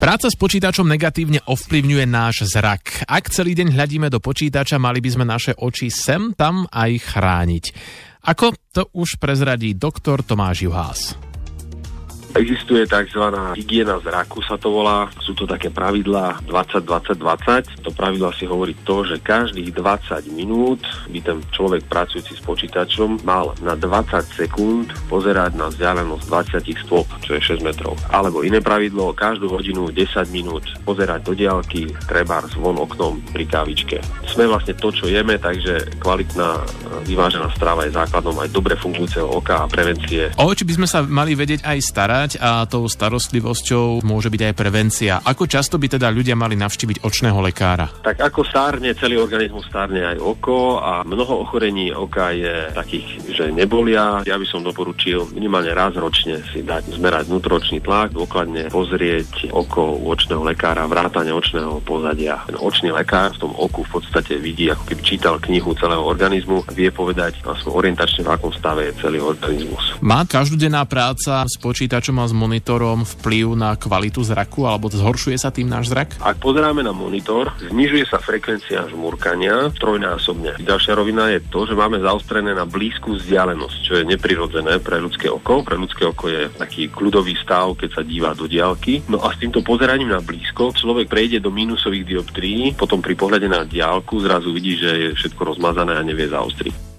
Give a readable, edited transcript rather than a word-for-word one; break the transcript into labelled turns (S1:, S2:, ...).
S1: Práca s počítačom negatívne ovplyvňuje náš zrak. Ak celý deň hľadíme do počítača, mali by sme naše oči sem tam aj chrániť. Ako to už prezradí doktor Tomáš Juhás.
S2: Existuje tzv. Hygiena zraku, sa to volá. Sú to také pravidlá 20-20-20. To pravidlo si hovorí to, že každých 20 minút by ten človek pracujúci s počítačom mal na 20 sekúnd pozerať na vzdialenosť 20 stôp, čo je 6 metrov. Alebo iné pravidlo, každú hodinu 10 minút pozerať do diaľky, trebárs von oknom pri kávičke. Sme vlastne to, čo jeme, takže kvalitná vyvážená strava je základom aj dobre fungujúceho oka a prevencie.
S1: O oči by sme sa mali vedieť aj starať a tou starostlivosťou môže byť aj prevencia. Ako často by teda ľudia mali navštíviť očného lekára?
S2: Tak ako stárne, celý organizmus stárne aj oko a mnoho ochorení oka je takých, že nebolia. Ja by som doporučil minimálne raz ročne si dať zmerať vnútoročný tlak, dôkladne pozrieť oko u očného lekára, vrátane očného pozadia. Ten očný lekár v tom oku v podstate vidí, ako keby čítal knihu celého organizmu a vie povedať aspoň orientačne, v akom stave je celý organizmus.
S1: Má každodenná práca s počítačom a s monitorom vplyv na kvalitu zraku, alebo zhoršuje sa tým náš zrak?
S2: Ak pozeráme na monitor, znižuje sa frekvencia žmúrkania trojnásobne. Ďalšia rovina je to, že máme zaostrené na blízku vzdialenosť, čo je neprirodzené pre ľudské oko. Pre ľudské oko je taký kľudový stav, keď sa díva do diaľky. No a s týmto pozeraním na blízko človek prejde do mínusových dioptrií, potom pri pohľade na diaľku zrazu vidí, že je všetko rozmazané a nevie zaostriť.